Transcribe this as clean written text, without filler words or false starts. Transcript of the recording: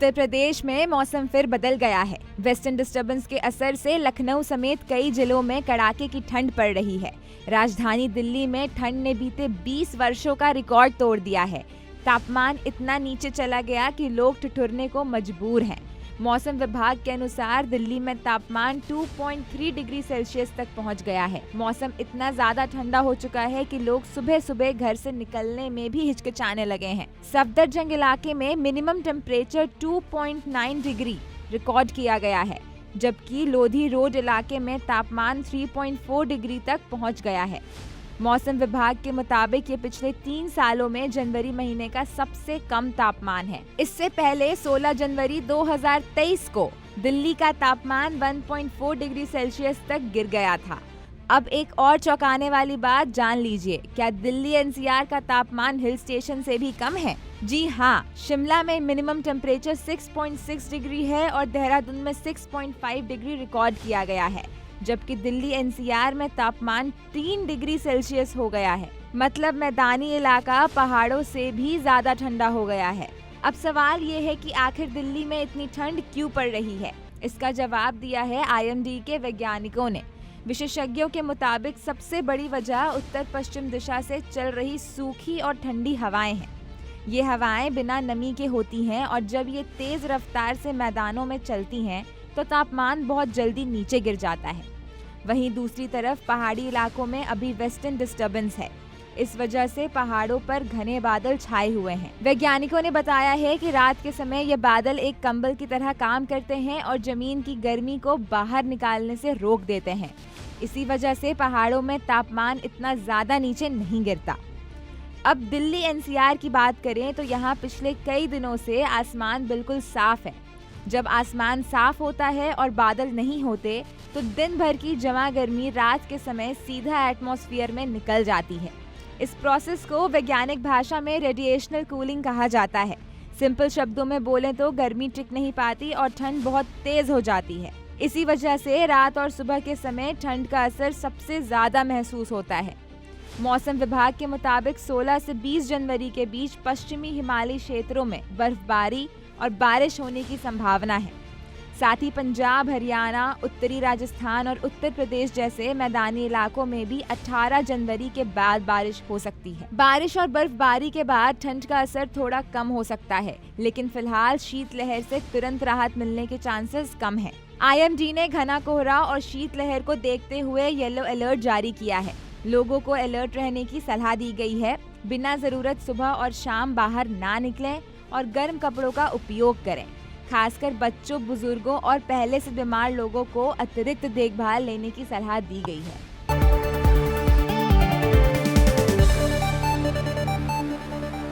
उत्तर प्रदेश में मौसम फिर बदल गया है। वेस्टर्न डिस्टर्बेंस के असर से लखनऊ समेत कई जिलों में कड़ाके की ठंड पड़ रही है। राजधानी दिल्ली में ठंड ने बीते 20 वर्षों का रिकॉर्ड तोड़ दिया है। तापमान इतना नीचे चला गया कि लोग ठिठुरने को मजबूर हैं। मौसम विभाग के अनुसार दिल्ली में तापमान 2.3 डिग्री सेल्सियस तक पहुंच गया है। मौसम इतना ज्यादा ठंडा हो चुका है कि लोग सुबह सुबह घर से निकलने में भी हिचकिचाने लगे हैं। सफदरजंग इलाके में मिनिमम टेम्परेचर 2.9 डिग्री रिकॉर्ड किया गया है, जबकि लोधी रोड इलाके में तापमान 3.4 डिग्री तक पहुंच गया है। मौसम विभाग के मुताबिक ये पिछले 3 सालों में जनवरी महीने का सबसे कम तापमान है। इससे पहले 16 जनवरी 2023 को दिल्ली का तापमान 1.4 डिग्री सेल्सियस तक गिर गया था। अब एक और चौंकाने वाली बात जान लीजिए, क्या दिल्ली एनसीआर का तापमान हिल स्टेशन से भी कम है? जी हाँ, शिमला में मिनिमम टेम्परेचर 6.6 डिग्री है और देहरादून में 6.5 डिग्री रिकॉर्ड किया गया है, जबकि दिल्ली एनसीआर में तापमान 3 डिग्री सेल्सियस हो गया है। मतलब मैदानी इलाका पहाड़ों से भी ज्यादा ठंडा हो गया है। अब सवाल ये है कि आखिर दिल्ली में इतनी ठंड क्यों पड़ रही है? इसका जवाब दिया है IMD के वैज्ञानिकों ने। विशेषज्ञों के मुताबिक सबसे बड़ी वजह उत्तर पश्चिम दिशा से चल रही सूखी और ठंडी हवाएं हैं। ये हवाएं बिना नमी के होती हैं और जब ये तेज रफ्तार से मैदानों में चलती हैं तो तापमान बहुत जल्दी नीचे गिर जाता है। वहीं दूसरी तरफ पहाड़ी इलाकों में अभी वेस्टर्न डिस्टर्बेंस है। इस वजह से पहाड़ों पर घने बादल छाए हुए हैं। वैज्ञानिकों ने बताया है कि रात के समय ये बादल एक कंबल की तरह काम करते हैं और जमीन की गर्मी को बाहर निकालने से रोक देते हैं। इसी वजह से पहाड़ों में तापमान इतना ज्यादा नीचे नहीं गिरता। अब दिल्ली एनसीआर की बात करें तो यहाँ पिछले कई दिनों से आसमान बिल्कुल साफ है। जब आसमान साफ होता है और बादल नहीं होते तो दिन भर की जमा गर्मी रात के समय सीधा एटमॉस्फेयर में निकल जाती है। इस प्रोसेस को वैज्ञानिक भाषा में रेडिएशनल कूलिंग कहा जाता है। सिंपल शब्दों में बोलें तो गर्मी टिक नहीं पाती और ठंड बहुत तेज हो जाती है। इसी वजह से रात और सुबह के समय ठंड का असर सबसे ज्यादा महसूस होता है। मौसम विभाग के मुताबिक 16 से 20 जनवरी के बीच पश्चिमी हिमालयी क्षेत्रों में बर्फबारी और बारिश होने की संभावना है। साथ ही पंजाब, हरियाणा, उत्तरी राजस्थान और उत्तर प्रदेश जैसे मैदानी इलाकों में भी 18 जनवरी के बाद बारिश हो सकती है। बारिश और बर्फबारी के बाद ठंड का असर थोड़ा कम हो सकता है, लेकिन फिलहाल शीतलहर से तुरंत राहत मिलने के चांसेस कम है। IMD ने घना कोहरा और शीतलहर को देखते हुए येलो अलर्ट जारी किया है। लोगों को अलर्ट रहने की सलाह दी गई है। बिना जरूरत सुबह और शाम बाहर ना निकलें और गर्म कपड़ों का उपयोग करें। खासकर बच्चों, बुजुर्गों और पहले से बीमार लोगों को अतिरिक्त देखभाल लेने की सलाह दी गई है।